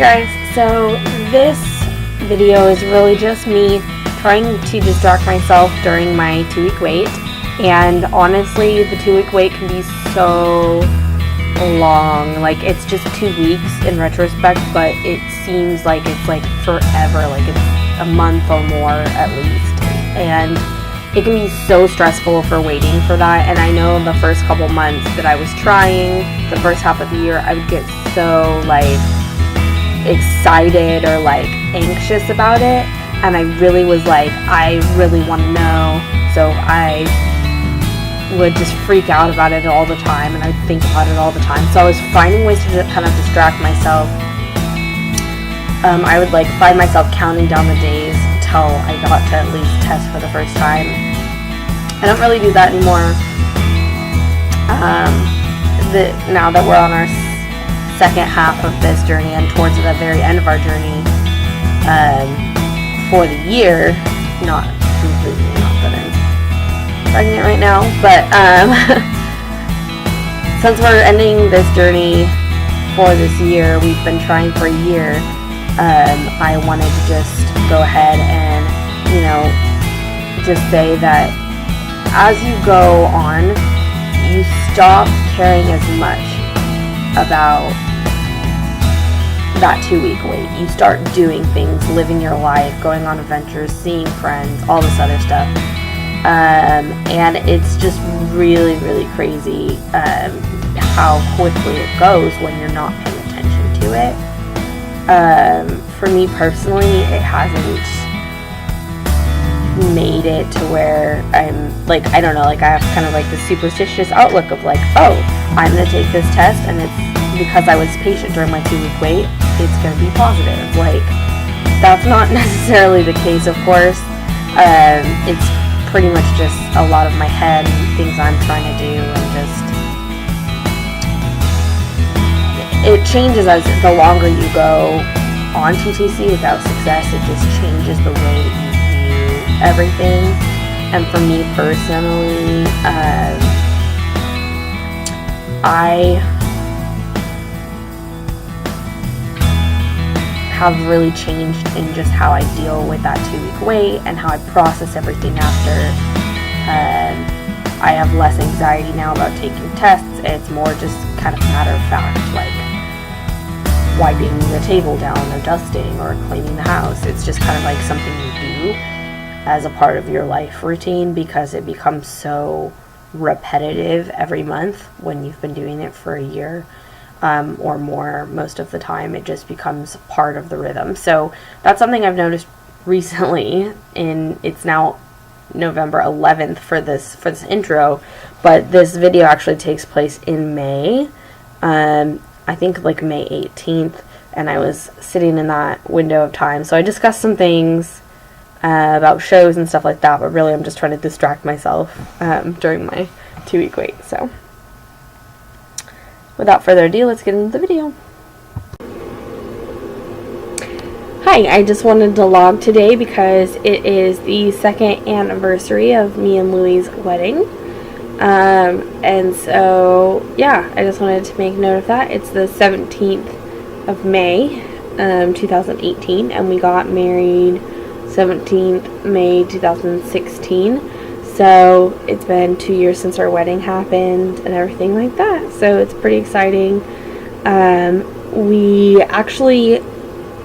guys, so this video is really just me trying to distract myself during my 2-week wait, and honestly the 2-week wait can be so long. Like, it's just 2 weeks in retrospect, but it seems like it's like forever, like it's a month or more at least, and it can be so stressful for waiting for that. And I know the first couple months that I was trying, the first half of the year, I would get so like excited or like anxious about it, and I really was like, I really want to know, so I would just freak out about it all the time, and I'd think about it all the time. So I was finding ways to kind of distract myself. I would like find myself counting down the days until I got to at least test for the first time. I don't really do that anymore. Now that we're on our second half of this journey and towards the very end of our journey for the year, not completely, not that I'm pregnant right now, but since we're ending this journey for this year, we've been trying for a year, I wanted to just go ahead and, you know, just say that as you go on, you stop caring as much about that 2-week wait. You start doing things, living your life, going on adventures, seeing friends, all this other stuff. And it's just really, really crazy how quickly it goes when you're not paying attention to it. For me personally, it hasn't made it to where I'm like, I don't know, like I have kind of like this superstitious outlook of like, oh, I'm going to take this test, and it's because I was patient during my 2-week wait, it's going to be positive. Like, that's not necessarily the case, of course. It's pretty much just a lot of my head and things I'm trying to do, and just it changes as the longer you go on TTC without success. It just changes the way that you view everything. And for me personally, I have really changed in just how I deal with that 2-week wait and how I process everything after. I have less anxiety now about taking tests. It's more just kind of matter of fact, like wiping the table down or dusting or cleaning the house. It's just kind of like something you do as a part of your life routine, because it becomes so repetitive every month when you've been doing it for a year. Or more most of the time. It just becomes part of the rhythm. So that's something I've noticed recently. It's now November 11th for this intro, but this video actually takes place in May. I think like May 18th, and I was sitting in that window of time. So I discussed some things about shows and stuff like that, but really I'm just trying to distract myself during my 2-week wait. So without further ado, let's get into the video. Hi, I just wanted to log today because it is the 2nd anniversary of me and Louie's wedding. And so, yeah, I just wanted to make note of that. It's the 17th of May, 2018, and we got married 17th May 2016. So it's been 2 years since our wedding happened and everything like that. So it's pretty exciting. We actually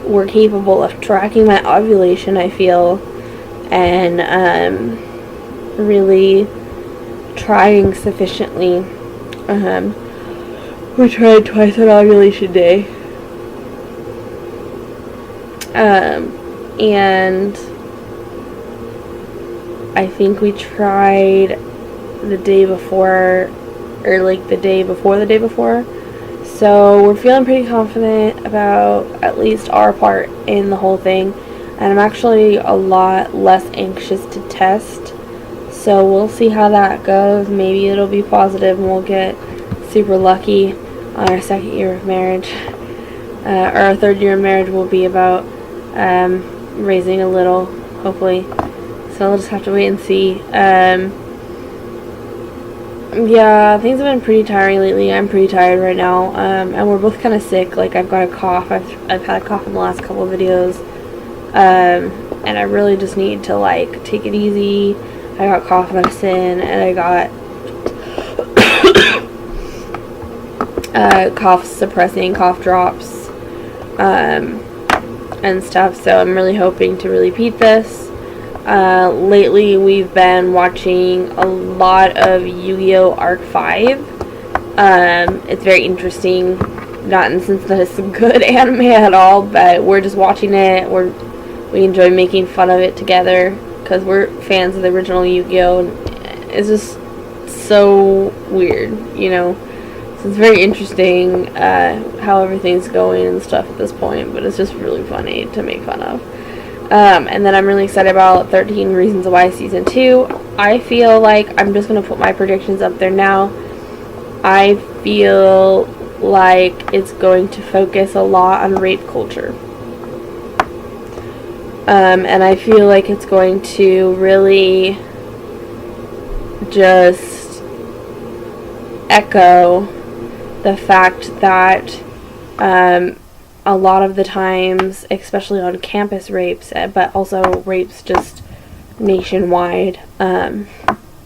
were capable of tracking my ovulation, I feel, and really trying sufficiently. We tried twice on ovulation day. And I think we tried the day before, or like the day before the day before. So we're feeling pretty confident about at least our part in the whole thing. And I'm actually a lot less anxious to test. So we'll see how that goes. Maybe it'll be positive and we'll get super lucky on our 2nd year of marriage. Or our 3rd year of marriage will be about raising a little, hopefully. So we'll just have to wait and see. Yeah, things have been pretty tiring lately. I'm pretty tired right now, and we're both kind of sick. Like I've got a cough. I've had a cough in the last couple of videos, and I really just need to like take it easy. I got cough medicine, and I got cough suppressing cough drops, and stuff. So I'm really hoping to really beat this. Lately, we've been watching a lot of Yu-Gi-Oh! Arc 5. It's very interesting. Not in the sense that it's a good anime at all, but we're just watching it. We enjoy making fun of it together because we're fans of the original Yu-Gi-Oh! It's just so weird, you know. So it's very interesting how everything's going and stuff at this point, but it's just really funny to make fun of. And then I'm really excited about 13 Reasons Why Season 2. I feel like I'm just going to put my predictions up there now. I feel like it's going to focus a lot on rape culture. And I feel like it's going to really just echo the fact that a lot of the times, especially on campus rapes, but also rapes just nationwide,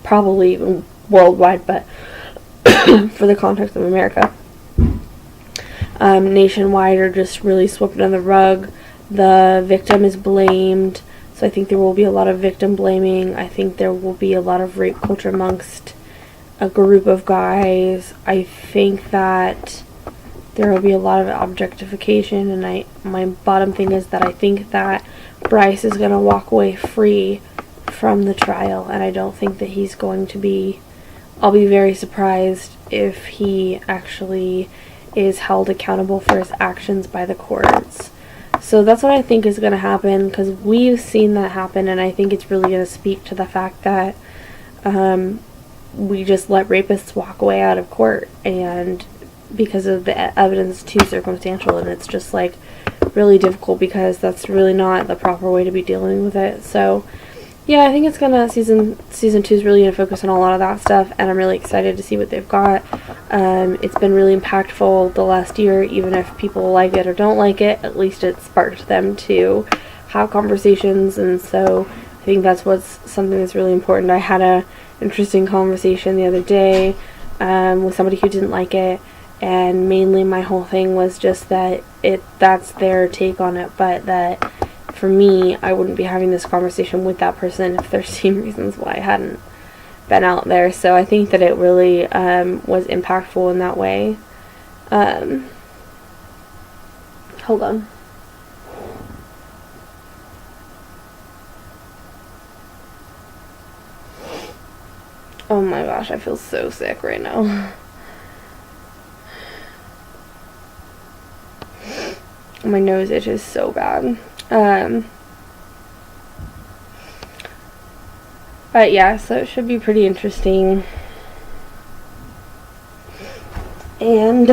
probably even worldwide, but for the context of America, nationwide are just really swept under the rug. The victim is blamed, so I think there will be a lot of victim blaming. I think there will be a lot of rape culture amongst a group of guys. I think that there will be a lot of objectification, and my bottom thing is that I think that Bryce is going to walk away free from the trial, and I don't think that he's going to be, I'll be very surprised if he actually is held accountable for his actions by the courts. So that's what I think is going to happen, because we've seen that happen, and I think it's really going to speak to the fact that we just let rapists walk away out of court, and because of the evidence too circumstantial, and it's just like really difficult because that's really not the proper way to be dealing with it. So yeah, I think it's gonna season 2 is really gonna focus on a lot of that stuff, and I'm really excited to see what they've got. It's been really impactful the last year, even if people like it or don't like it, at least it sparked them to have conversations, and so I think that's something that's really important. I had a interesting conversation the other day with somebody who didn't like it, and mainly my whole thing was just that that's their take on it, but that for me, I wouldn't be having this conversation with that person if 13 Reasons Why hadn't been out there. So I think that it really was impactful in that way. Hold on. Oh my gosh, I feel so sick right now. My nose itches so bad. But yeah, so it should be pretty interesting. And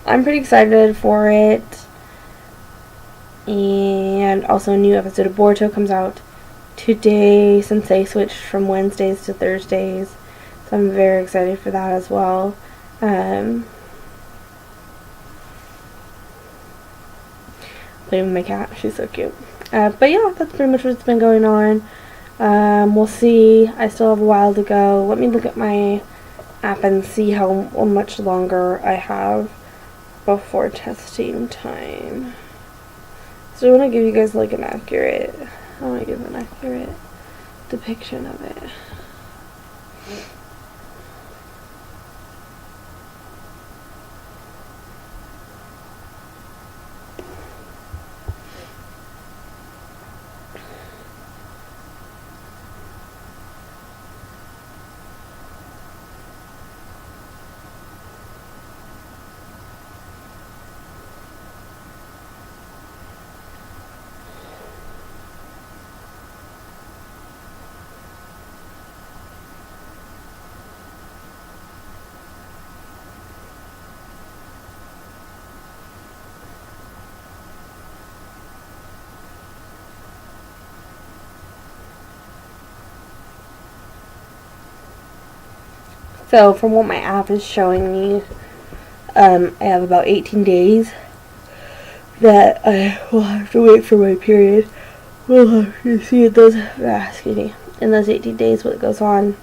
I'm pretty excited for it. And also a new episode of Boruto comes out today, since they switched from Wednesdays to Thursdays. So I'm very excited for that as well. Playing with my cat, she's so cute. But yeah, that's pretty much what's been going on. We'll see. I still have a while to go. Let me look at my app and see how much longer I have before testing time. So I want to give you guys like an accurate depiction of it. So from what my app is showing me, I have about 18 days that I will have to wait for my period. We'll have to see in those, in those 18 days what goes on.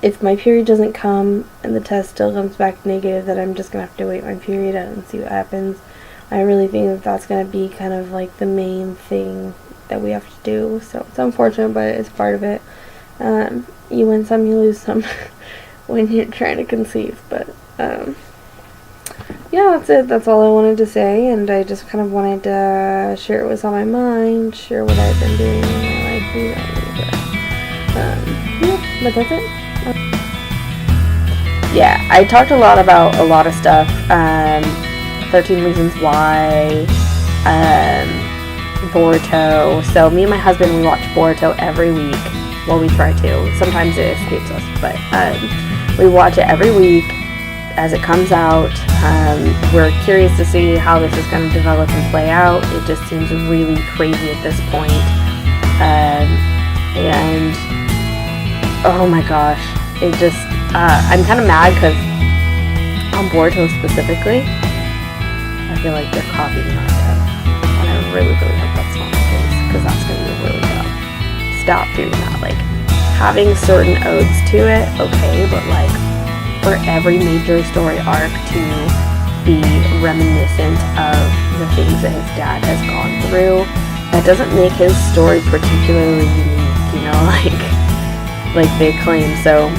If my period doesn't come and the test still comes back negative, then I'm just going to have to wait my period out and see what happens. I really think that that's going to be kind of like the main thing that we have to do. So it's unfortunate, but it's part of it. You win some, you lose some when you're trying to conceive. But yeah, that's it. That's all I wanted to say, and I just kind of wanted to share what's on my mind, share what I've been doing in my life, yeah, but that's it. Yeah, I talked a lot about a lot of stuff. 13 Reasons Why, Boruto. So me and my husband, we watch Boruto every week. Well, we try to. Sometimes it escapes us, but we watch it every week as it comes out. We're curious to see how this is going to develop and play out. It just seems really crazy at this point. And oh my gosh, it just, I'm kind of mad because on Boruto specifically, I feel like they're copying Naruto, and I really, really hope that's not the case, because that's going to be really dumb. Stop doing that. Like, having certain odes to it, okay, but like, for every major story arc to be reminiscent of the things that his dad has gone through, that doesn't make his story particularly unique, you know, like they claim. So,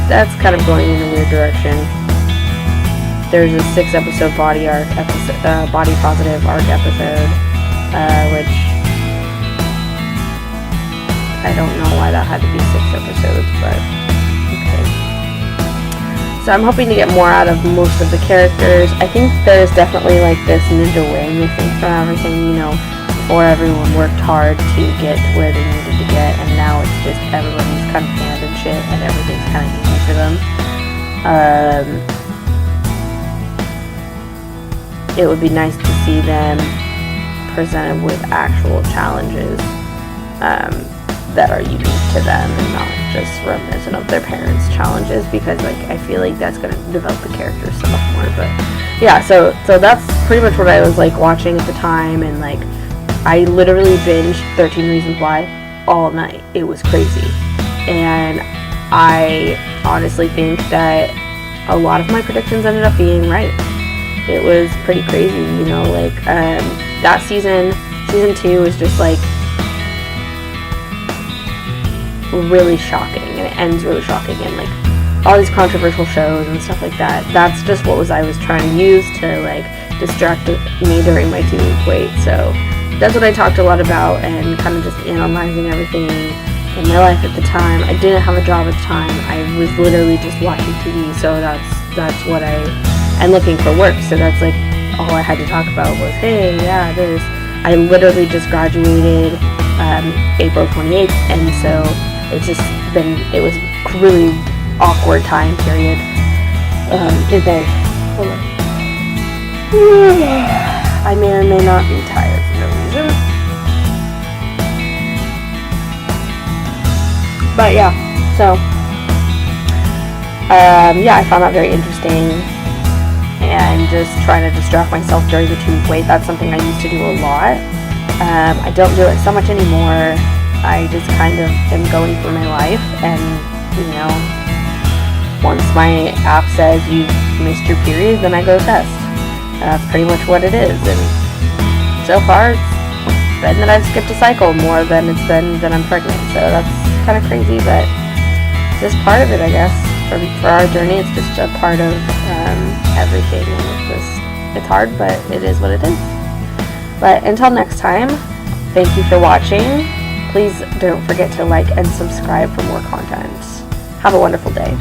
that's kind of going in a weird direction. There's a 6-episode body positive arc episode, which I don't know why that had to be 6 episodes, but okay. So I'm hoping to get more out of most of the characters. I think there's definitely like this ninja way missing from everything, you know, before everyone worked hard to get where they needed to get, and now it's just everybody's kind of hand and shit, and everything's kind of easy for them. It would be nice to see them presented with actual challenges that are unique to them and not just reminiscent of their parents' challenges, because like I feel like that's going to develop the characters so much more. But yeah, so that's pretty much what I was like watching at the time, and like I literally binged 13 Reasons Why all night. It was crazy, and I honestly think that a lot of my predictions ended up being right. It was pretty crazy, you know, like, that season 2 was just, like, really shocking, and it ends really shocking, and, like, all these controversial shows and stuff like that, that's just what I was trying to use to, like, distract me during my 2-week wait. So that's what I talked a lot about, and kind of just analyzing everything in my life at the time. I didn't have a job at the time. I was literally just watching TV, so that's what and looking for work, so that's like all I had to talk about was, hey, yeah, this. I literally just graduated April 28th, and so it was a really awkward time period. I may or may not be tired for no reason. But yeah, so yeah, I found that very interesting. And just trying to distract myself during the 2-week wait. That's something I used to do a lot. I don't do it so much anymore. I just kind of am going through my life, and, you know, once my app says you've missed your period, then I go test. And that's pretty much what it is. And so far, it's been that I've skipped a cycle more than it's been that I'm pregnant. So that's kind of crazy, but just part of it, I guess. For our journey, it's just a part of everything, and it's hard, but it is what it is. But until next time, thank you for watching. Please don't forget to like and subscribe for more content. Have a wonderful day.